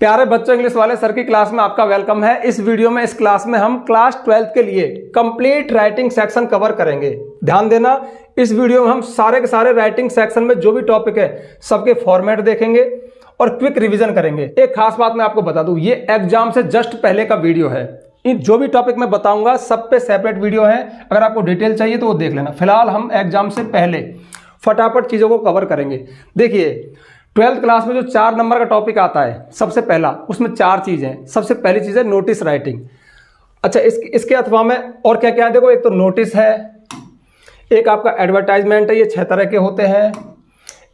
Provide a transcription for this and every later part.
प्यारे बच्चों, इंग्लिश वाले सर की क्लास में आपका वेलकम है। इस वीडियो में, इस क्लास में हम क्लास 12th के लिए कंप्लीट राइटिंग सेक्शन कवर करेंगे। ध्यान देना, इस वीडियो में हम सारे के सारे राइटिंग सेक्शन में जो भी टॉपिक है सबके फॉर्मेट देखेंगे और क्विक रिवीजन करेंगे। एक खास बात मैं आपको बता दूं, ये एग्जाम से जस्ट पहले का वीडियो है। इन जो भी टॉपिक मैं बताऊंगा सब पे सेपरेट वीडियो है, अगर आपको डिटेल चाहिए तो वो देख लेना। फिलहाल हम एग्जाम से पहले फटाफट चीज़ों को कवर करेंगे। देखिए, 12th क्लास में जो 4 नंबर का टॉपिक आता है, सबसे पहला, उसमें 4 चीज़ें। सबसे पहली चीज़ है नोटिस राइटिंग। अच्छा, इसके अथवा में और क्या क्या है देखो, एक तो नोटिस है, एक आपका एडवर्टाइजमेंट है, ये 6 तरह के होते हैं।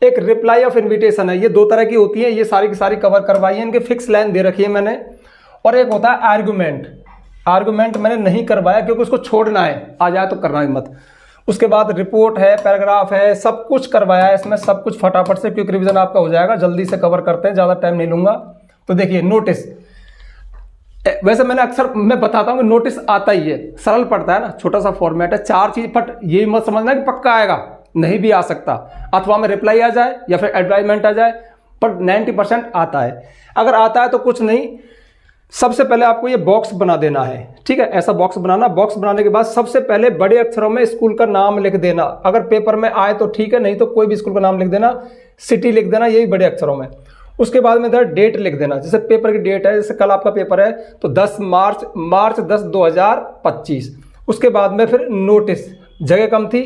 एक रिप्लाई ऑफ इन्विटेशन है, ये 2 तरह की होती है, ये सारी की सारी कवर करवाई है, इनके फिक्स लाइन दे रखी है मैंने। और एक होता है आर्गूमेंट। आर्गूमेंट मैंने नहीं करवाया क्योंकि उसको छोड़ना है, आ जाए तो करना ही मत। उसके बाद रिपोर्ट है, पैराग्राफ है, सब कुछ करवाया है इसमें। सब कुछ फटाफट से क्विक रिवीजन आपका हो जाएगा। जल्दी से कवर करते हैं, ज़्यादा टाइम नहीं लूंगा। तो देखिए, नोटिस, वैसे मैंने अक्सर मैं बताता हूँ कि नोटिस आता ही है, सरल पड़ता है ना, छोटा सा फॉर्मेट है, 4 चीज। बट ये मत समझना कि पक्का आएगा, नहीं भी आ सकता। अथवा में रिप्लाई आ जाए या फिर एडवर्टाइजमेंट आ जाए, पर 90% आता है। अगर आता है तो कुछ नहीं, सबसे पहले आपको ये बॉक्स बना देना है। ठीक है, ऐसा बॉक्स बनाना। बॉक्स बनाने के बाद सबसे पहले बड़े अक्षरों में स्कूल का नाम लिख देना। अगर पेपर में आए तो ठीक है, नहीं तो कोई भी स्कूल का नाम लिख देना, सिटी लिख देना, यही बड़े अक्षरों में। उसके बाद में इधर डेट लिख देना। जैसे पेपर की डेट है, जैसे कल आपका पेपर है तो 10 मार्च 10 2025। उसके बाद में फिर नोटिस, जगह कम थी,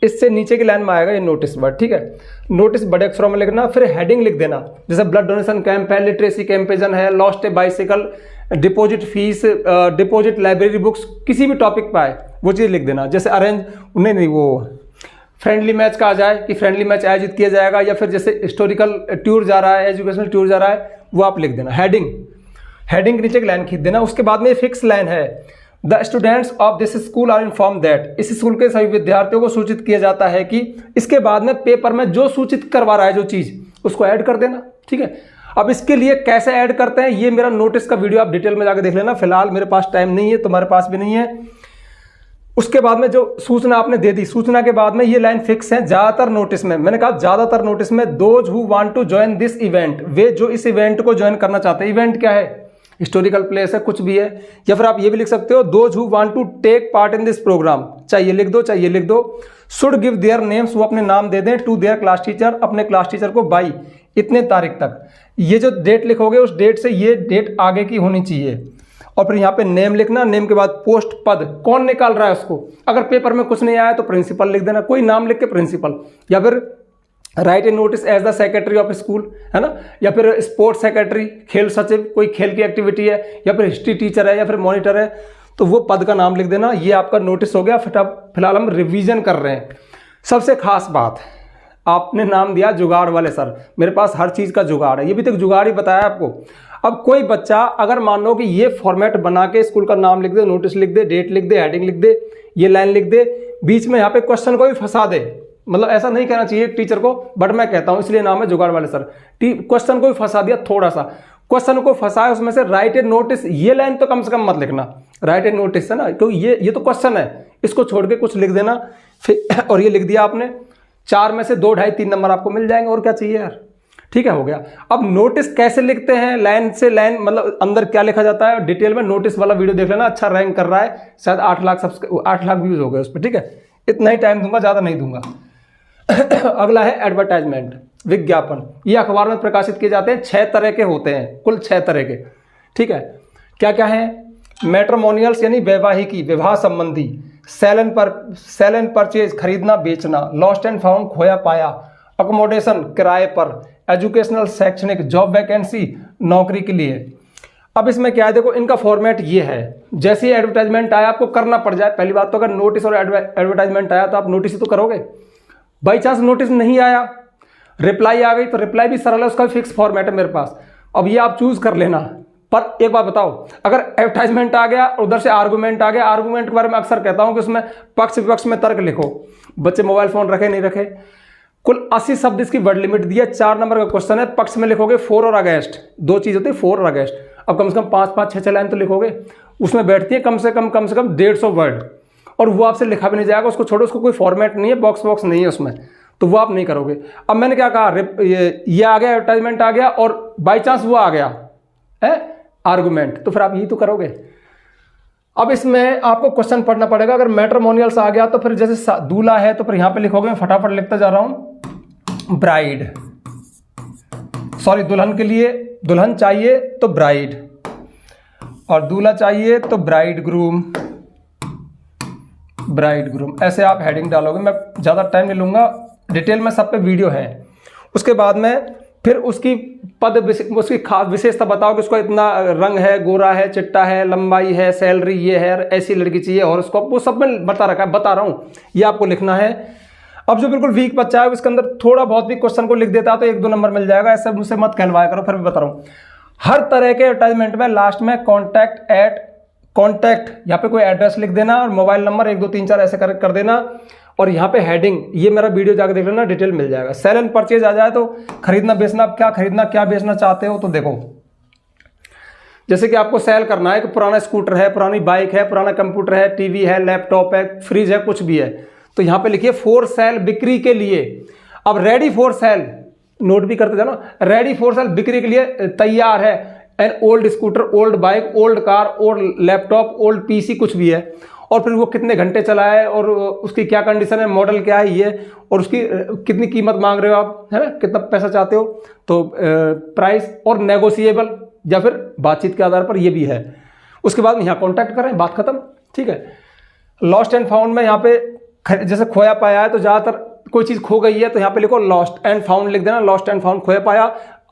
इससे नीचे की लाइन में आएगा ये नोटिस वर्ड। ठीक है, नोटिस बड़े अक्षरों में लिखना। फिर हेडिंग लिख देना, जैसे ब्लड डोनेशन कैंप है, लिटरेसी कैंपेजन है, लॉस्ट ए bicycle, deposit fees, deposit library books, किसी भी टॉपिक पर आए वो चीज़ लिख देना। जैसे अरेंज, नहीं वो फ्रेंडली मैच का आ जाए कि फ्रेंडली मैच आयोजित किया जाएगा, या फिर जैसे हिस्टोरिकल टूर जा रहा है, एजुकेशनल टूर जा रहा है, वो आप लिख देना। हेडिंग के नीचे एक लाइन खींच देना। उसके बाद में फिक्स लाइन है, the students of this school are inform that. इस स्कूल के सभी विद्यार्थियों को सूचित किया जाता है कि। इसके बाद में पेपर में जो सूचित करवा रहा है जो चीज़, उसको ऐड कर देना। ठीक है, अब इसके लिए कैसे ऐड करते हैं, ये मेरा नोटिस का वीडियो आप डिटेल में जाकर देख लेना। फिलहाल मेरे पास टाइम नहीं है, तुम्हारे पास भी नहीं है। उसके बाद में जो सूचना आपने दे दी, सूचना के बाद में ये लाइन फिक्स है। ज्यादातर नोटिस में, मैंने कहा ज्यादातर नोटिस में, those who want to join this event, वे जो इस इवेंट को ज्वाइन करना चाहते हैं। इवेंट क्या है, हिस्टोरिकल प्लेस है, कुछ भी है। या फिर आप ये भी लिख सकते हो, those who want to take part in this program, चाहिए लिख दो, चाहिए लिख दो। शुड गिव देयर नेम्स, वो अपने नाम दे दें, टू देयर क्लास टीचर, अपने क्लास टीचर को, बाई इतने तारीख तक। ये जो डेट लिखोगे उस डेट से ये डेट आगे की होनी चाहिए। और फिर यहाँ पे नेम लिखना। नेम के बाद पोस्ट, पद, कौन निकाल रहा है उसको। अगर पेपर में कुछ नहीं आया तो प्रिंसिपल लिख देना, कोई नाम लिख के प्रिंसिपल। या फिर write a notice as the secretary of school, है ना, या फिर स्पोर्ट्स सेक्रेटरी, खेल सचिव, कोई खेल की एक्टिविटी है, या फिर हिस्ट्री टीचर है, या फिर मॉनिटर है, तो वो पद का नाम लिख देना। ये आपका नोटिस हो गया। फिलहाल हम रिवीजन कर रहे हैं। सबसे खास बात, आपने नाम दिया जुगाड़ वाले सर, मेरे पास हर चीज़ का जुगाड़ है, ये भी तो जुगाड़ ही बताया आपको। अब कोई बच्चा अगर मान लो कि ये फॉर्मेट बना के स्कूल का नाम लिख दे, नोटिस लिख दे, डेट लिख दे, हेडिंग लिख दे, ये लाइन लिख दे, बीच में यहाँ पे क्वेश्चन को भी फंसा दे, मतलब ऐसा नहीं कहना चाहिए टीचर को, बट मैं कहता हूँ इसलिए नाम है जुगाड़ वाले सर। क्वेश्चन को भी फंसा दिया, थोड़ा सा क्वेश्चन को फंसाया, उसमें से राइट ए नोटिस, ये लाइन तो कम से कम मत लिखना, राइट ए नोटिस है ना, क्योंकि ये तो क्वेश्चन है, इसको छोड़ के कुछ लिख देना। फिर और ये लिख दिया आपने, 4 में से 2, 2.5, 3 नंबर आपको मिल जाएंगे, और क्या चाहिए यार। ठीक है, हो गया। अब नोटिस कैसे लिखते हैं, लाइन से लाइन, मतलब अंदर क्या लिखा जाता है, डिटेल में नोटिस वाला वीडियो देख लेना, अच्छा रैंक कर रहा है, शायद 8 लाख व्यूज हो गए उस पर। ठीक है, इतना ही टाइम दूंगा, ज़्यादा नहीं दूंगा। अगला है एडवर्टाइजमेंट, विज्ञापन। ये अखबार में प्रकाशित किए जाते हैं, 6 तरह के होते हैं, कुल 6 तरह के। ठीक है, क्या क्या है, मैट्रिमोनियल्स यानी वैवाहिकी, विवाह संबंधी, सेल एंड परचेज, खरीदना बेचना, लॉस्ट एंड फाउंड, खोया पाया, अकोमोडेशन, किराए पर, एजुकेशनल शैक्षणिक, जॉब वैकेंसी, नौकरी के लिए। अब इसमें क्या है देखो, इनका फॉर्मेट ये है, जैसे ही एडवर्टाइजमेंट आया आपको करना पड़ जाए। पहली बात तो अगर नोटिस और एडवर्टाइजमेंट आया तो आप नोटिस ही तो करोगे। बाई चांस नोटिस नहीं आया, रिप्लाई आ गई, तो रिप्लाई भी सरल है, उसका भी फिक्स फॉर्मेट है मेरे पास। अब ये आप चूज कर लेना। पर एक बात बताओ, अगर एडवर्टाइजमेंट आ गया और उधर से आर्गूमेंट आ गया, आर्गूमेंट के बारे में अक्सर कहता हूं कि उसमें पक्ष विपक्ष में तर्क लिखो। बच्चे मोबाइल फोन रखे नहीं रखे, कुल 80 शब्द इसकी वर्ड लिमिट दिया। 4 नंबर का क्वेश्चन है, पक्ष में लिखोगे फॉर और अगेंस्ट, 2 चीज होती है, फॉर और अगेंस्ट। अब कम से कम 5-5, 6-6 लाइन तो लिखोगे, उसमें बैठती है कम से कम 150 वर्ड, और वो आपसे लिखा भी नहीं जाएगा। उसको छोड़ो, उसको कोई फॉर्मेट नहीं है, बॉक्स नहीं है उसमें, तो वो आप नहीं करोगे। अब मैंने क्या कहा, ये आ गया, एडवर्टाइजमेंट आ गया, और बाई चांस वो आ गया, है आर्गुमेंट, तो फिर आप यही तो करोगे। अब इसमें आपको क्वेश्चन पढ़ना पड़ेगा। अगर मैट्रिमोनियल्स आ गया तो फिर जैसे दूल्हा है तो फिर यहां पे लिखोगे, मैं फटाफट लिखता जा रहा हूं, ब्राइड, सॉरी दुल्हन के लिए दुल्हन चाहिए तो ब्राइड, और दूल्हा चाहिए तो ब्राइड ग्रूम, ब्राइड ग्रूम, ऐसे आप हेडिंग डालोगे। मैं ज़्यादा टाइम नहीं लूँगा, डिटेल में सब पे वीडियो है। उसके बाद में फिर उसकी उसकी खास विशेषता बताओ कि उसका इतना रंग है, गोरा है, चिट्टा है, लंबाई है, सैलरी ये है, ऐसी लड़की चाहिए, और उसको वो सब में बता रहा हूँ, ये आपको लिखना है। अब जो बिल्कुल वीक बच्चा है उसके अंदर थोड़ा बहुत भी क्वेश्चन को लिख देता है तो 1-2 नंबर मिल जाएगा, ऐसे मुझसे मत कहलवाया करो। फिर भी बता रहा हूँ, हर तरह के एडवर्टाइजमेंट में लास्ट में कॉन्टैक्ट यहाँ पे कोई एड्रेस लिख देना और मोबाइल नंबर 1 2 3 4 ऐसे कर देना, और यहाँ पे हेडिंग, ये मेरा वीडियो जाकर देख लेना, डिटेल मिल जाएगा। सेल एंड परचेज आ जाए तो खरीदना बेचना, आप क्या खरीदना क्या बेचना चाहते हो, तो देखो जैसे कि आपको सेल करना है कि पुराना स्कूटर है, पुरानी बाइक है, पुराना कंप्यूटर है, टीवी है, लैपटॉप है, फ्रिज है, कुछ भी है, तो यहाँ पे लिखिए फॉर सेल, बिक्री के लिए। अब रेडी फॉर सेल, नोट भी करते जाना, रेडी फॉर सेल, बिक्री के लिए तैयार है, an old scooter, old bike, old car, old laptop, old PC, कुछ भी है, और फिर वो कितने घंटे चला है और उसकी क्या कंडीशन है, मॉडल क्या है ये, और उसकी कितनी कीमत मांग रहे हो आप, है ना, कितना पैसा चाहते हो, तो प्राइस और नेगोशिएबल या फिर बातचीत के आधार पर ये भी है। उसके बाद यहाँ कॉन्टैक्ट करें, बात खत्म, ठीक है। लॉस्ट एंड फाउंड में यहाँ पे जैसे खोया पाया है तो ज़्यादातर कोई चीज़ खो गई है तो यहाँ पे लिखो लॉस्ट एंड फाउंड लिख देना, लॉस्ट एंड फाउंड, खोया पाया,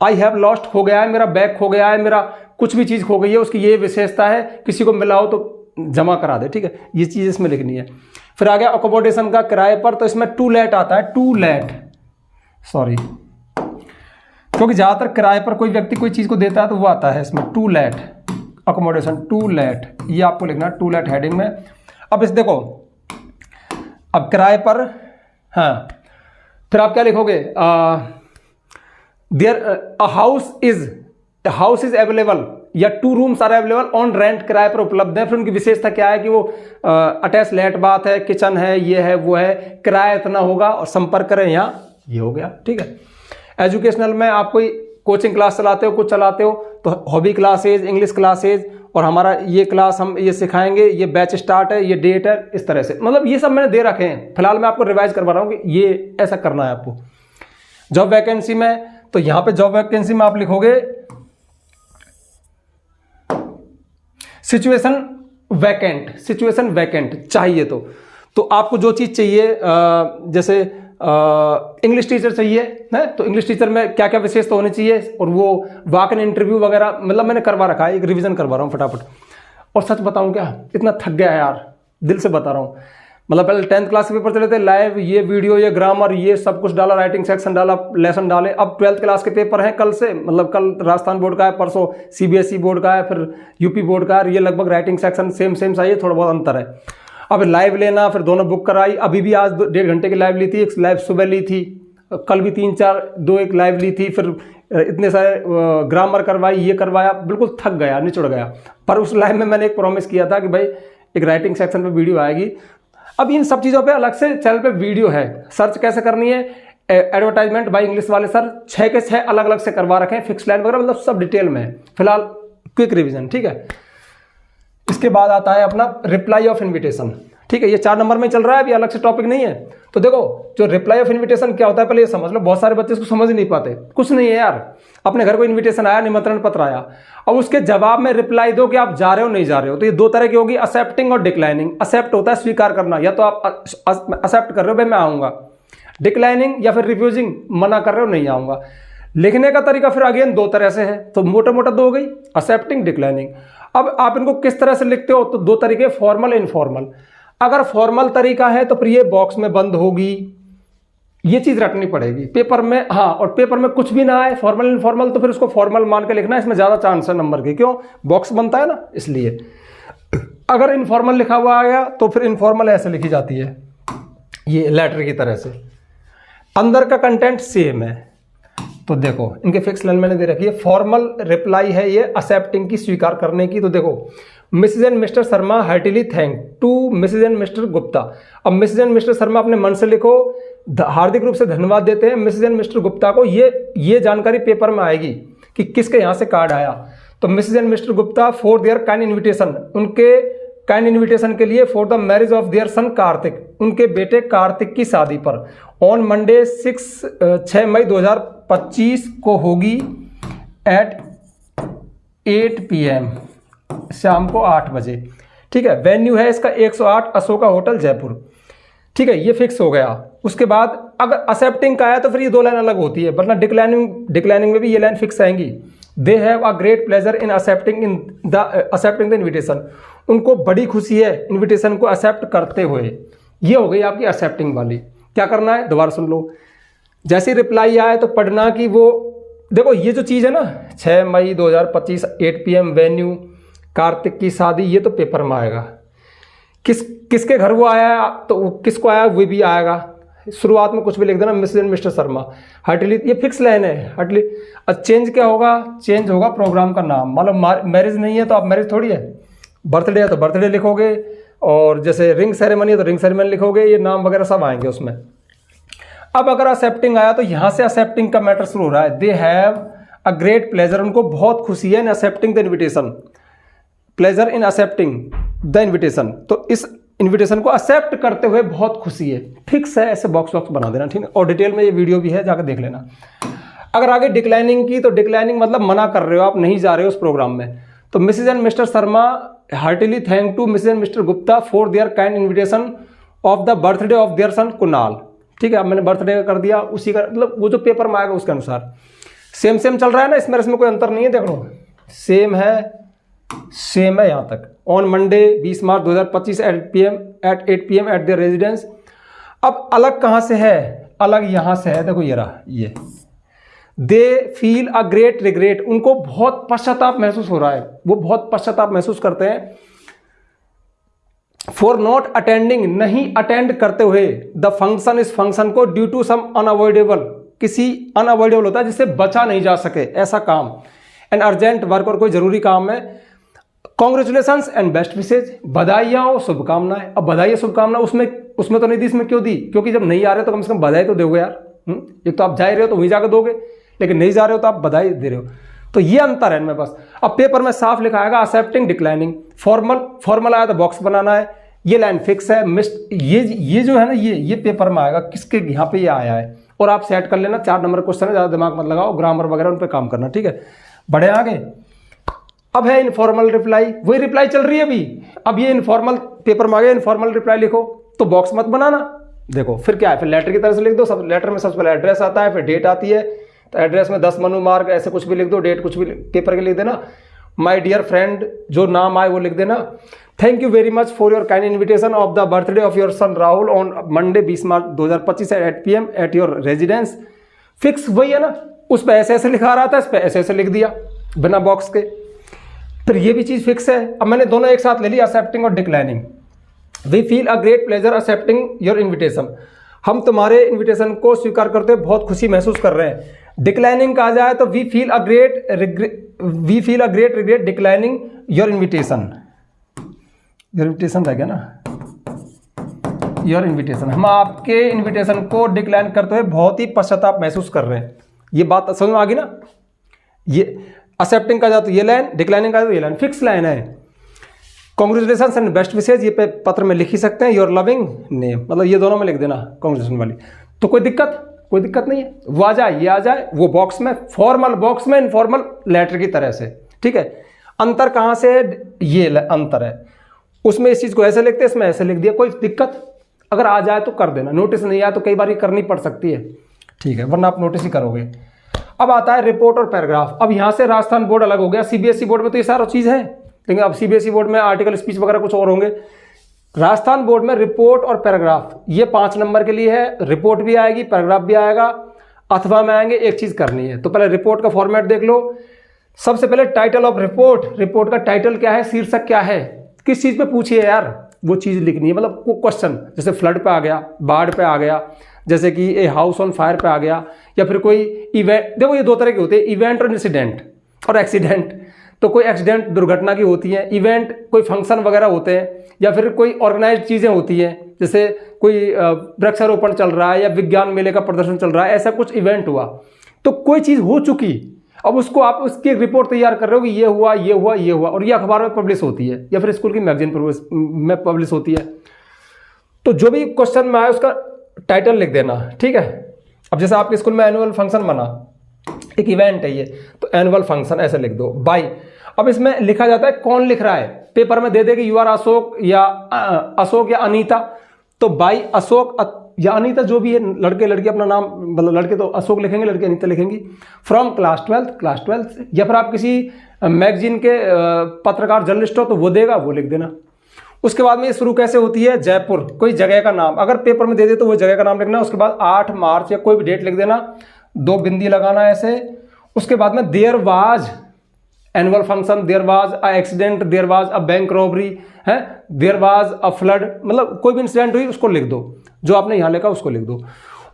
आई हैव लॉस्ट, खो गया है, मेरा बैग खो गया है, मेरा कुछ भी चीज़ खो गई है, उसकी ये विशेषता है, किसी को मिला हो तो जमा करा दे, ठीक है, ये चीज़ इसमें लिखनी है। फिर आ गया अकोमोडेशन का, किराए पर, तो इसमें टू लेट आता है, टू लेट, सॉरी, क्योंकि ज़्यादातर किराए पर कोई व्यक्ति कोई चीज़ को देता है तो वो आता है इसमें, to let accommodation, to let, ये आपको लिखना है टू लेट हेडिंग में। अब इस देखो, अब किराए पर, हाँ, फिर आप क्या लिखोगे, देयर हाउस इज अवेलेबल या 2 rooms are available on rent, किराए पर उपलब्ध है। फिर उनकी विशेषता क्या है कि वो अटैच लेट बाथ है, किचन है, ये है वो है, किराया इतना होगा, और संपर्क करें यहाँ, ये हो गया, ठीक है। एजुकेशनल में आप कोई कोचिंग क्लास चलाते हो, कुछ चलाते हो, तो हॉबी क्लासेज, इंग्लिश क्लासेज, और हमारा ये क्लास हम ये सिखाएंगे, ये बैच स्टार्ट है, ये डेट है, इस तरह से, मतलब ये सब मैंने दे रखे हैं। फिलहाल मैं आपको रिवाइज करवा रहा हूँ कि ये ऐसा करना है आपको। जॉब वैकेंसी में, तो यहाँ पे जॉब वैकेंसी में आप लिखोगे सिचुएशन वैकेंट चाहिए, तो आपको जो चीज़ चाहिए, जैसे इंग्लिश टीचर चाहिए है, तो इंग्लिश टीचर में क्या क्या विशेषता होनी चाहिए, और वो वॉक इन इंटरव्यू वगैरह, मतलब मैंने करवा रखा है, एक रिवीजन करवा रहा हूँ फटाफट। और सच बताऊँ क्या, इतना थक गया है यार, दिल से बता रहा हूँ, मतलब पहले 10th क्लास के पेपर चले थे, लाइव ये वीडियो, ये ग्रामर, ये सब कुछ डाला, राइटिंग सेक्शन डाला, लेसन डाले। अब 12th क्लास के पेपर हैं कल से, मतलब कल राजस्थान बोर्ड का है, परसों CBSE बोर्ड का है, फिर यूपी बोर्ड का है, ये लगभग राइटिंग सेक्शन सेम चाहिए, थोड़ा बहुत अंतर है। अब लाइव लेना, फिर दोनों बुक कराई, अभी भी आज 1.5 घंटे की लाइव ली थी, एक लाइव सुबह ली थी, कल भी 3-4 एक लाइव ली थी, फिर इतने सारे ग्रामर करवाई, ये करवाया, बिल्कुल थक गया, निचुड़ गया। पर उस लाइव में मैंने एक प्रॉमिस किया था कि भाई एक राइटिंग सेक्शन पे वीडियो आएगी। अब इन सब चीज़ों पे अलग से चैनल पे वीडियो है, सर्च कैसे करनी है, एडवर्टाइजमेंट बाय इंग्लिश वाले सर 6 के 6 अलग अलग से करवा रखे हैं, फिक्स लाइन वगैरह, मतलब सब डिटेल में है। फिलहाल क्विक रिवीजन, ठीक है। इसके बाद आता है अपना रिप्लाई ऑफ इन्विटेशन, ठीक है, ये 4 नंबर में चल रहा है, अभी अलग से टॉपिक नहीं है। तो देखो, जो रिप्लाई ऑफ इन्विटेशन क्या होता है पहले ये समझ लो, बहुत सारे बच्चे इसको समझ ही नहीं पाते। कुछ नहीं है यार, अपने घर को इन्विटेशन आया, निमंत्रण पत्र आया, अब उसके जवाब में रिप्लाई दो कि आप जा रहे हो नहीं जा रहे हो। तो ये 2 तरह की होगी, एक्सेप्टिंग और डिक्लाइनिंग। एक्सेप्ट होता है स्वीकार करना, या तो आप एक्सेप्ट कर रहे हो भाई मैं आऊँगा, डिक्लाइनिंग या फिर रिफ्यूजिंग, मना कर रहे हो नहीं आऊँगा। लिखने का तरीका फिर अगेन 2 तरह से है, तो मोटा मोटा 2 हो गई, एक्सेप्टिंग, डिक्लाइनिंग। अब आप इनको किस तरह से लिखते हो, तो 2 तरीके, फॉर्मल, इनफॉर्मल। अगर फॉर्मल तरीका है तो फिर ये बॉक्स में बंद होगी, ये चीज रटनी पड़ेगी पेपर में, हाँ, और पेपर में कुछ भी ना आए फॉर्मल इनफॉर्मल तो फिर उसको फॉर्मल मान के लिखना है, इसमें ज्यादा चांस है नंबर के, क्यों, बॉक्स बनता है ना, इसलिए। अगर इनफॉर्मल लिखा हुआ आ गया तो फिर इनफॉर्मल ऐसे लिखी जाती है, ये लेटर की तरह से, अंदर का कंटेंट सेम है। तो देखो इनके फिक्स लाइन मैंने दे रखी है, फॉर्मल रिप्लाई है ये एक्सेप्टिंग की, स्वीकार करने की। तो देखो, Mrs and Mr Sharma heartily thank to Mrs and Mr Gupta. अब मिसेज एंड मिस्टर शर्मा अपने मन से लिखो, हार्दिक रूप से धन्यवाद देते हैं मिसेज एंड मिस्टर गुप्ता को। ये जानकारी पेपर में आएगी कि किसके यहाँ से कार्ड आया। तो Mrs and Mr Gupta for their kind invitation, उनके काइंड इन्विटेशन के लिए for the marriage of their son Kartik, उनके बेटे कार्तिक की शादी पर ऑन मंडे 6 मई 2025 को होगी एट 8 PM, शाम को 8 बजे। ठीक है, वेन्यू है इसका 108 अशोका होटल जयपुर। ठीक है, ये फिक्स हो गया। उसके बाद अगर एक्सेप्टिंग का आया तो फिर ये 2 लाइन अलग होती है, वरना डिक्लाइनिंग में भी ये लाइन फिक्स आएंगी। They have a great pleasure in accepting the invitation, उनको बड़ी खुशी है इन्विटेशन को एक्सेप्ट करते हुए। ये हो गई आपकी एक्सेप्टिंग वाली। क्या करना है, दोबारा सुन लो। जैसे रिप्लाई आए तो पढ़ना कि वो देखो, ये जो चीज़ है ना 6 मई 2025 8 PM वेन्यू कार्तिक की शादी, ये तो पेपर में आएगा। किसके घर वो आया तो किसको आया वो भी आएगा। शुरुआत में कुछ भी लिख देना, Mrs and Mr Sharma heartily, ये फिक्स लाइन है हार्टली। चेंज क्या होगा, चेंज होगा प्रोग्राम का नाम। मतलब मैरिज नहीं है तो आप मैरिज थोड़ी है, बर्थडे है तो बर्थडे लिखोगे, और जैसे रिंग सेरेमनी है तो रिंग सेरेमनी लिखोगे, ये नाम वगैरह सब आएंगे उसमें। अब अगर एक्सेप्टिंग आया तो यहाँ से एक्सेप्टिंग का मैटर शुरू हो रहा है। They have a great pleasure, उनको बहुत खुशी है in accepting the invitation, pleasure in accepting the invitation, तो इस इन्विटेशन को एक्सेप्ट करते हुए बहुत खुशी है। फिक्स है, ऐसे बॉक्स बना देना। ठीक है, और डिटेल में ये वीडियो भी है, जाकर देख लेना। अगर आगे डिक्लाइनिंग की तो डिक्लाइनिंग मतलब मना कर रहे हो, आप नहीं जा रहे हो उस प्रोग्राम में, तो Mrs and Mr Sharma heartily thank to Mrs and Mr Gupta for their kind invitation of the birthday of their son Kunal. ठीक है, अब मैंने बर्थडे कर दिया, उसी का मतलब वो जो पेपर में आएगा उसके अनुसार। सेम चल रहा है ना, इसमें कोई अंतर नहीं है, देख लो सेम है यहाँ तक। On Monday 20 March 2025 at 8 PM at their residence. अब अलग कहाँ से है, अलग यहाँ से है, देखो ये रहा, ये they feel a great regret, उनको बहुत पश्चाताप महसूस हो रहा है, वो बहुत पश्चाताप महसूस करते हैं। फॉर नॉट अटेंडिंग, नहीं अटेंड करते हुए द फंक्शन, इस फंक्शन को, ड्यू टू सम अनअवॉइडेबल, किसी अनअवॉइडेबल होता है जिससे बचा नहीं जा सके ऐसा काम, एन अर्जेंट वर्क, और कोई जरूरी काम है। कॉन्ग्रेचुलेशंस एंड बेस्ट विशेज, बधाइयाँ और शुभकामनाएं। अब बधाई शुभकामनाएं उसमें तो नहीं दी, इसमें क्यों दी, क्योंकि जब नहीं आ रहे तो कम से कम बधाई तो दोगे यार। एक तो आप जा रहे हो तो वहीं जाकर दोगे, लेकिन नहीं जा रहे हो तो आप बधाई दे रहे हो, तो ये अंतर है इनमें बस। अब पेपर में साफ लिखा आएगा एक्सेप्टिंग डिक्लाइनिंग, फॉर्मल आया तो बॉक्स बनाना है, ये लाइन फिक्स है। ये जो है ना, ये पेपर में आएगा, किसके यहाँ पे ये आया है, और आप सेट कर लेना। 4 नंबर क्वेश्चन है, ज़्यादा दिमाग मत लगाओ, ग्रामर वगैरह उन पर काम करना। ठीक है, बढ़े आगे। अब है इनफॉर्मल रिप्लाई, वही रिप्लाई चल रही है अभी। अब ये इनफॉर्मल पेपर में आ गया, इनफॉर्मल रिप्लाई लिखो, तो बॉक्स मत बनाना। देखो फिर क्या है, फिर लेटर की तरह से लिख दो। सब लेटर में सबसे पहले एड्रेस आता है, फिर डेट आती है, तो एड्रेस में 10 मनु मार्ग ऐसे कुछ भी लिख दो, डेट कुछ भी पेपर के लिख देना। माय डियर फ्रेंड, जो नाम आए वो लिख देना। Thank you very much for your kind invitation of the birthday of your son Rahul on Monday 20 March 2025 at 8 PM at your residence. Fix वही है ना, उस पर ऐसे लिखा रहा था, इस पर ऐसे लिख दिया बिना बॉक्स के। फिर ये भी चीज़ फिक्स है। अब मैंने दोनों एक साथ ले ली, एक्सेप्टिंग और declining. We feel a great pleasure accepting your invitation, हम तुम्हारे इन्विटेशन को स्वीकार करते हुए बहुत खुशी महसूस कर रहे हैं। डिक्लाइनिंग कहा जाए तो we feel a great regret declining your invitation. Your invitation रह गया ना, योर इन्विटेशन, हम आपके इन्विटेशन को डिक्लाइन करते हुए बहुत ही पश्चाताप महसूस कर रहे हैं। ये बात समझ में आ गई ना। ये एक्सेप्टिंग का जाए तो ये लाइन, डिक्लाइनिंग का जाए तो ये लाइन, फिक्स लाइन है। कांग्रेचुलेशंस एंड बेस्ट विशेज, ये पत्र में लिख ही सकते हैं। योर लविंग नेम, मतलब ये दोनों में लिख देना कांग्रेचुलेशन वाली, तो कोई दिक्कत नहीं है। वो आ जाए, ये आ जाए, वो बॉक्स में, फॉर्मल बॉक्स में, इनफॉर्मल लेटर की तरह से। ठीक है, अंतर कहाँ से है, ये अंतर है। उसमें इस चीज़ को ऐसे लिखते हैं, इसमें ऐसे लिख दिया, कोई दिक्कत अगर आ जाए तो कर देना। नोटिस नहीं आया तो कई बार ये करनी पड़ सकती है, ठीक है, वरना आप नोटिस ही करोगे। अब आता है रिपोर्ट और पैराग्राफ। अब यहाँ से राजस्थान बोर्ड अलग हो गया, सीबीएसई बोर्ड में तो ये सारा चीज़ है, लेकिन अब सीबीएसई बोर्ड में आर्टिकल स्पीच वगैरह कुछ और होंगे। राजस्थान बोर्ड में रिपोर्ट और पैराग्राफ, ये 5 नंबर के लिए है। रिपोर्ट भी आएगी, पैराग्राफ भी आएगा, अथवा में आएंगे। एक चीज़ करनी है, तो पहले रिपोर्ट का फॉर्मेट देख लो। सबसे पहले टाइटल ऑफ रिपोर्ट, रिपोर्ट का टाइटल क्या है, शीर्षक क्या है, किस चीज़ पे पूछिए यार, वो चीज़ लिखनी है। मतलब को क्वेश्चन, जैसे फ्लड पे आ गया, बाढ़ पे आ गया, जैसे कि ए हाउस ऑन फायर पे आ गया, या फिर कोई इवेंट। देखो ये 2 तरह के होते हैं, इवेंट और इंसिडेंट और एक्सीडेंट। तो कोई एक्सीडेंट दुर्घटना की होती है, इवेंट कोई फंक्शन वगैरह होते हैं, या फिर कोई ऑर्गेनाइज चीज़ें होती हैं, जैसे कोई वृक्षारोपण चल रहा है या विज्ञान मेले का प्रदर्शन चल रहा है, ऐसा कुछ इवेंट हुआ। तो कोई चीज़ हो चुकी, अब उसको आप उसकी एक रिपोर्ट तैयार कर रहे हो कि ये हुआ ये हुआ ये हुआ, और ये अखबार में पब्लिश होती है या फिर स्कूल की मैगजीन में पब्लिश होती है। तो जो भी क्वेश्चन में आए उसका टाइटल लिख देना, ठीक है। अब जैसे आपके स्कूल में एनुअल फंक्शन बना, एक इवेंट है ये, तो एनुअल फंक्शन ऐसे लिख दो बाय। अब इसमें लिखा जाता है कौन लिख रहा है, पेपर में दे दे कि यू आर अशोक या अशोक या अनीता, तो बाय अशोक या अनीता जो भी है, लड़के लड़की अपना नाम, मतलब लड़के तो अशोक लिखेंगे, लड़की अनीता लिखेंगी, फ्रॉम क्लास 12 या फिर आप किसी मैगजीन के पत्रकार जर्नलिस्ट हो तो वो देगा, वो लिख देना। उसके बाद में ये शुरू कैसे होती है, जयपुर, कोई जगह का नाम अगर पेपर में दे दे तो वो जगह का नाम लिखना। उसके बाद 8 मार्च या कोई भी डेट लिख देना, 2 बिंदी लगाना ऐसे। उसके बाद में there was annual function, there was a accident, there was a bank robbery है, देयर वाज अ फ्लड, मतलब कोई भी इंसिडेंट हुई उसको लिख दो, जो आपने यहाँ लिखा उसको लिख दो।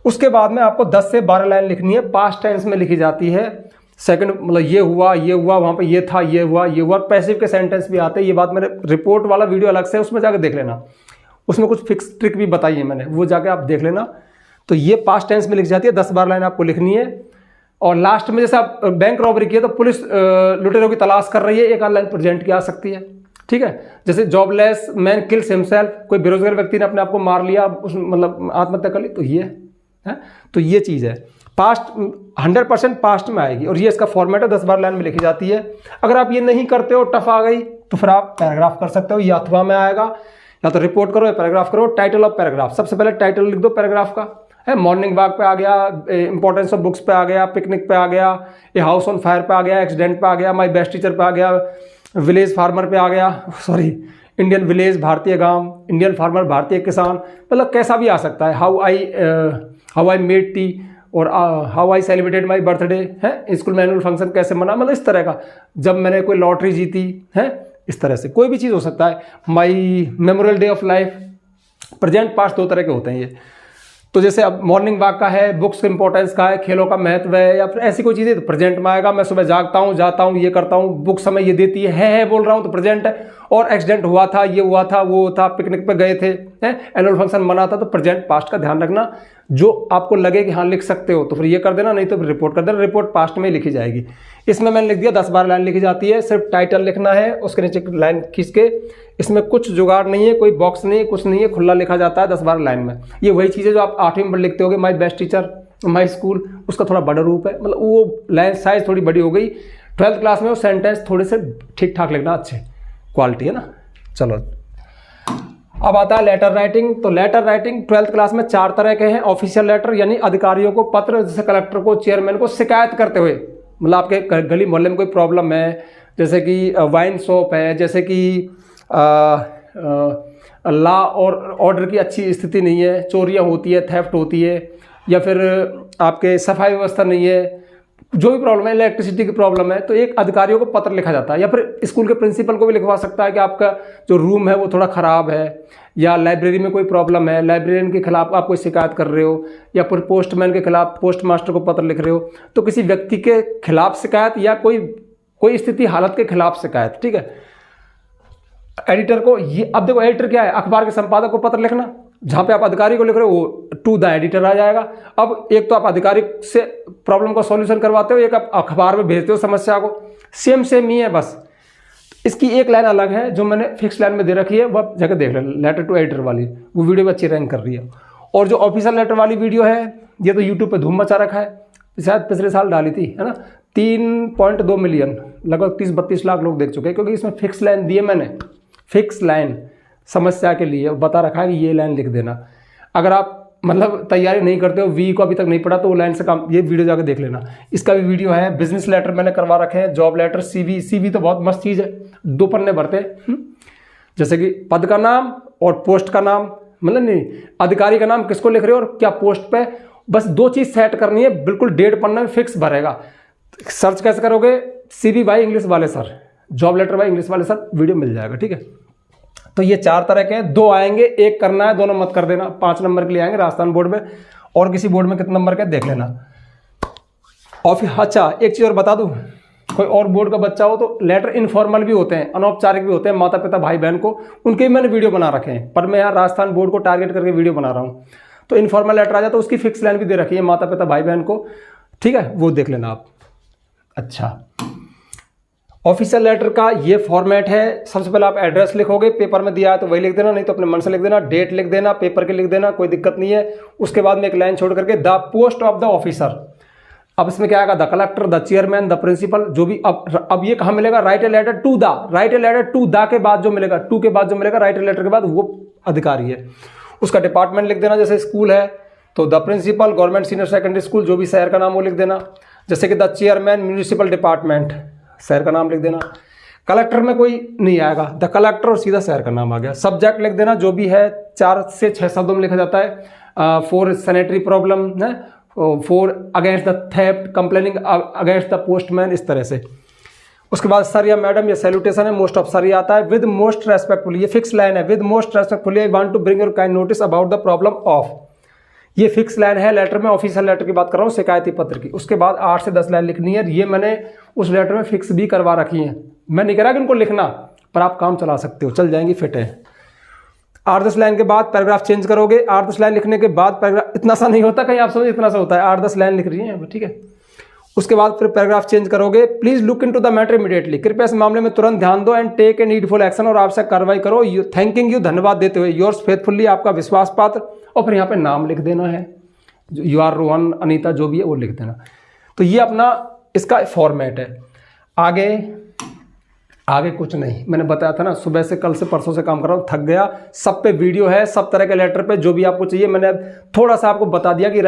उसके बाद में आपको 10 से 12 लाइन लिखनी है, पास्ट टेंस में लिखी जाती है। सेकंड मतलब ये हुआ वहाँ पे ये था, ये हुआ। पैसिव के सेंटेंस भी आते हैं, ये बात मेरे रिपोर्ट वाला वीडियो अलग से है, उसमें जाकर देख लेना, उसमें कुछ फिक्स ट्रिक भी बताई है मैंने, वो जाके आप देख लेना। तो ये पास्ट टेंस में लिखी जाती है, 10-12 लाइन आपको लिखनी है। और लास्ट में जैसे आप बैंक रॉबरी किया तो पुलिस लुटेरों की तलाश कर रही है, एक आध लाइन प्रेजेंट की आ सकती है, ठीक है। जैसे जॉबलेस मैन किल्स हिमसेल्फ, कोई बेरोजगार व्यक्ति ने अपने आप को मार लिया, उस मतलब आत्महत्या कर ली, तो ये है। तो ये चीज़ है, पास्ट 100% पास्ट में आएगी, और ये इसका फॉर्मेट है, 10-12 लाइन में लिखी जाती है। अगर आप ये नहीं करते हो, टफ आ गई, तो फिर आप पैराग्राफ कर सकते हो, या अथवा में आएगा, या तो रिपोर्ट करो या पैराग्राफ करो। टाइटल ऑफ पैराग्राफ, सबसे पहले टाइटल लिख दो पैराग्राफ का, है मॉर्निंग वॉक पे आ गया, इंपॉर्टेंस ऑफ बुक्स पे आ गया, पिकनिक पे आ गया, ए हाउस ऑन फायर पे आ गया, एक्सीडेंट पे आ गया, माई बेस्ट टीचर पे आ गया, विलेज फार्मर पे आ गया, सॉरी इंडियन विलेज भारतीय गांव, इंडियन फार्मर भारतीय किसान, मतलब कैसा भी आ सकता है। हाउ आई मेड टी, और how I celebrated my birthday, है स्कूल में एनुअल फंक्शन कैसे मना, मतलब इस तरह का, जब मैंने कोई लॉटरी जीती है, इस तरह से कोई भी चीज़ हो सकता है। My memorial day of life, present past 2 तरह के होते हैं ये। तो जैसे अब मॉर्निंग वॉक का है, बुक्स के इंपॉर्टेंस का है, खेलों का महत्व है, या फिर ऐसी कोई चीज़ है तो प्रेजेंट में आएगा। मैं सुबह जागता हूँ, जाता हूँ, ये करता हूँ, बुक समय ये देती है बोल रहा हूँ तो प्रेजेंट है। और एक्सीडेंट हुआ था, ये हुआ था, वो था, पिकनिक पे गए थे, एनुअल फंक्शन मना था, तो प्रेजेंट पास्ट का ध्यान रखना। जो आपको लगे कि हाँ लिख सकते हो तो फिर ये कर देना, नहीं तो फिर रिपोर्ट कर देना, रिपोर्ट पास्ट में ही लिखी जाएगी। इसमें मैंने लिख दिया 10-12 लाइन लिखी जाती है, सिर्फ टाइटल लिखना है, उसके नीचे लाइन खींच के, इसमें कुछ जुगाड़ नहीं है, कोई बॉक्स नहीं है, कुछ नहीं है, खुला लिखा जाता है 10-12 लाइन में। ये वही चीज़ है जो आप 8वीं में लिखते होगे, my best teacher, my school, उसका थोड़ा बड़ा रूप है, मतलब वो लाइन साइज थोड़ी बड़ी हो गई। 12th क्लास में वो सेंटेंस थोड़े से ठीक ठाक लिखना, अच्छे क्वालिटी है ना। चलो अब आता है लेटर राइटिंग। तो लेटर राइटिंग 12th क्लास में 4 तरह के हैं। ऑफिशियल लेटर यानी अधिकारियों को पत्र, जैसे कलेक्टर को, चेयरमैन को शिकायत करते हुए, मतलब आपके गली मोहल्ले में कोई प्रॉब्लम है, जैसे कि वाइन शॉप है, जैसे कि लॉ और ऑर्डर की अच्छी स्थिति नहीं है, चोरियां होती है, थेफ्ट होती है, या फिर आपके सफाई व्यवस्था नहीं है, जो भी प्रॉब्लम है, इलेक्ट्रिसिटी की प्रॉब्लम है, तो एक अधिकारियों को पत्र लिखा जाता है। या फिर स्कूल के प्रिंसिपल को भी लिखवा सकता है कि आपका जो रूम है वो थोड़ा ख़राब है, या लाइब्रेरी में कोई प्रॉब्लम है, लाइब्रेरियन के खिलाफ आप कोई शिकायत कर रहे हो, या फिर पोस्टमैन के खिलाफ पोस्ट मास्टर को पत्र लिख रहे हो, तो किसी व्यक्ति के खिलाफ शिकायत या कोई स्थिति हालत के खिलाफ शिकायत, ठीक है। एडिटर को ये, अब देखो एडिटर क्या है, अखबार के संपादक को पत्र लिखना, जहां पे आप अधिकारी को लिख रहे हो वो टू द एडिटर आ जाएगा। अब एक तो आप अधिकारी से प्रॉब्लम का सॉल्यूशन करवाते हो, एक आप अखबार में भेजते हो समस्या को, सेम ही है, बस इसकी एक लाइन अलग है जो मैंने फिक्स लाइन में दे रखी है, वह जगह देख लेना, लेटर टू एडिटर वाली, वो वीडियो अच्छी रैंक कर रही है। और जो ऑफिशियल लेटर वाली वीडियो है ये तो यूट्यूब पे धूम मचा रखा है, शायद पिछले साल डाली थी, है ना, 3.2 मिलियन, लगभग 30-32 लाख लोग देख चुके हैं, क्योंकि इसमें फिक्स लाइन दी है मैंने, फिक्स लाइन समस्या के लिए बता रखा है कि ये लाइन लिख देना। अगर आप मतलब तैयारी नहीं करते हो, वी को अभी तक नहीं पढ़ा, तो वो लाइन से काम, ये वीडियो जाकर देख लेना। इसका भी वीडियो है। बिजनेस लेटर मैंने करवा रखे हैं, जॉब लेटर, सीवी तो बहुत मस्त चीज़ है, 2 पन्ने भरते हैं। जैसे कि पद का नाम और पोस्ट का नाम, मतलब नहीं, अधिकारी का नाम किसको लिख रहे हो और क्या पोस्ट पे, बस 2 चीज़ सेट करनी है, बिल्कुल 1.5 पन्ना में फिक्स भरेगा। सर्च कैसे करोगे, CV बाई इंग्लिश वाले sir, job letter by English वाले सर, वीडियो मिल जाएगा, ठीक है। तो ये 4 तरह के हैं, 2 आएंगे, 1 करना है, दोनों मत कर देना। 5 नंबर के लिए आएंगे राजस्थान बोर्ड में, और किसी बोर्ड में कितने नंबर के देख लेना। और फिर अच्छा एक चीज़ और बता दूं, कोई और बोर्ड का बच्चा हो तो लेटर इनफॉर्मल भी होते हैं, अनौपचारिक भी होते हैं, माता पिता भाई बहन को, उनके भी मैंने वीडियो बना रखे हैं, पर मैं यहाँ राजस्थान बोर्ड को टारगेट करके वीडियो बना रहा हूँ। तो इनफॉर्मल लेटर आ जाए तो उसकी फिक्स लाइन भी दे रखी है माता पिता भाई बहन को, ठीक है, वो देख लेना आप। अच्छा, ऑफिशियल लेटर का ये फॉर्मेट है। सबसे पहले आप एड्रेस लिखोगे, पेपर में दिया है तो वही लिख देना, नहीं तो अपने मन से लिख देना, डेट लिख देना, पेपर के लिख देना, कोई दिक्कत नहीं है। उसके बाद में एक लाइन छोड़ करके the post of the officer. अब इसमें क्या आएगा, the collector, the chairman, the principal, जो भी। अब ये कहाँ मिलेगा, write a letter to the, write a letter to the के बाद जो मिलेगा, टू के बाद जो मिलेगा, राइट ए लेटर के बाद, वो अधिकारी है। उसका डिपार्टमेंट लिख देना, जैसे स्कूल है तो the principal, government senior secondary school, जो भी शहर का नाम वो लिख देना। जैसे कि द चेयरमैन, म्यूनिसिपल डिपार्टमेंट, शहर का नाम लिख देना। कलेक्टर में कोई नहीं आएगा, द कलेक्टर, और सीधा शहर का नाम आ गया। सब्जेक्ट लिख देना, जो भी है 4 से 6 शब्दों में लिखा जाता है। फॉर सैनिटरी प्रॉब्लम है, for against the theft, complaining against the postman, इस तरह से। उसके बाद सर या मैडम, ये सैल्यूटेशन है, मोस्ट ऑफ सर ये आता है। विद मोस्ट रेस्पेक्टफुली, ये फिक्स लाइन है। With most respectfully I want to bring your kind notice about the problem of, ये फिक्स लाइन है लेटर में, ऑफिशियल लेटर की बात कर रहा हूँ, शिकायती पत्र की। उसके बाद 8 से 10 लाइन लिखनी है। ये मैंने उस लेटर में फिक्स भी करवा रखी है। मैं नहीं कह रहा कि उनको लिखना, पर आप काम चला सकते हो, चल जाएंगी, फिट है। 8-10 लाइन के बाद पैराग्राफ चेंज करोगे। 8-10 लाइन लिखने के बाद पैराग्राफ, इतना सा नहीं होता, कहीं आप समझ, इतना सा होता है। 8-10 लाइन लिख रही है, ठीक है। उसके बाद फिर पैराग्राफ चेंज करोगे। Please look into the matter immediately, कृपया इस मामले में तुरंत ध्यान दो। And take a needful action, और आवश्यक कार्रवाई करो। थैंकिंग यू, धन्यवाद देते हुए। योर्स फेथफुली, आपका विश्वास पात्र। और फिर यहाँ पे नाम लिख देना है, यू आर रोहन, अनीता, जो भी है वो लिख देना। तो ये अपना इसका फॉर्मेट है। आगे कुछ नहीं, मैंने बताया था ना, सुबह से, कल से, परसों से काम कर रहा हूँ, थक गया। सब पे वीडियो है, सब तरह के लेटर पे, जो भी आपको चाहिए। मैंने थोड़ा सा आपको बता दिया कि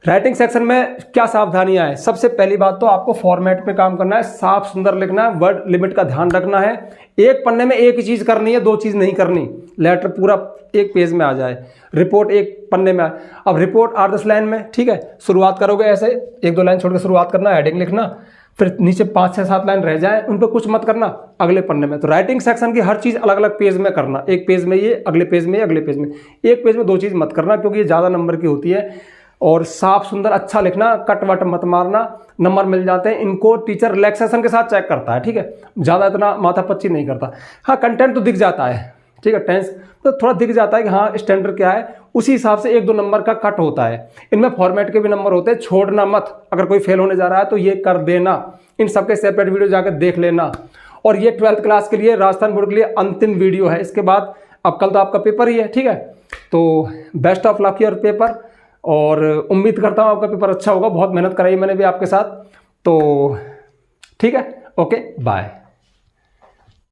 राइटिंग सेक्शन में क्या सावधानियां हैं। सबसे पहली बात तो आपको फॉर्मेट पे काम करना है, साफ सुंदर लिखना है, वर्ड लिमिट का ध्यान रखना है। एक पन्ने में एक ही चीज करनी है, 2 चीज नहीं करनी। लेटर पूरा एक पेज में आ जाए, रिपोर्ट एक पन्ने में आए। अब रिपोर्ट 8-10 लाइन में, ठीक है। शुरुआत करोगे ऐसे, 1-2 लाइन छोड़ के शुरुआत करना, हेडिंग लिखना, फिर नीचे 5-6-7 लाइन रह जाए, उन पर कुछ मत करना, अगले पन्ने में। तो राइटिंग सेक्शन की हर चीज अलग अलग पेज में करना, एक पेज में ये, अगले पेज में ये, अगले पेज में। एक पेज में 2 चीज मत करना, क्योंकि ये ज्यादा नंबर की होती है। और साफ सुंदर अच्छा लिखना, कट वट मत मारना, नंबर मिल जाते हैं। इनको टीचर रिलैक्सेशन के साथ चेक करता है, ठीक है, ज्यादा इतना माथापच्ची नहीं करता। हाँ, कंटेंट तो दिख जाता है, ठीक है, टेंस तो थोड़ा दिख जाता है कि हाँ स्टैंडर्ड क्या है, उसी हिसाब से 1-2 नंबर का कट होता है। इनमें फॉर्मेट के भी नंबर होते हैं, छोड़ना मत। अगर कोई फेल होने जा रहा है तो ये कर देना। इन सबके सेपरेट वीडियो जाकर देख लेना। और ये 12th क्लास के लिए, राजस्थान बोर्ड के लिए अंतिम वीडियो है। इसके बाद अब कल तो आपका पेपर ही है, ठीक है। तो best of luck your paper, और उम्मीद करता हूँ आपका पेपर अच्छा होगा। बहुत मेहनत कराई मैंने भी आपके साथ, तो ठीक है, ओके, बाय।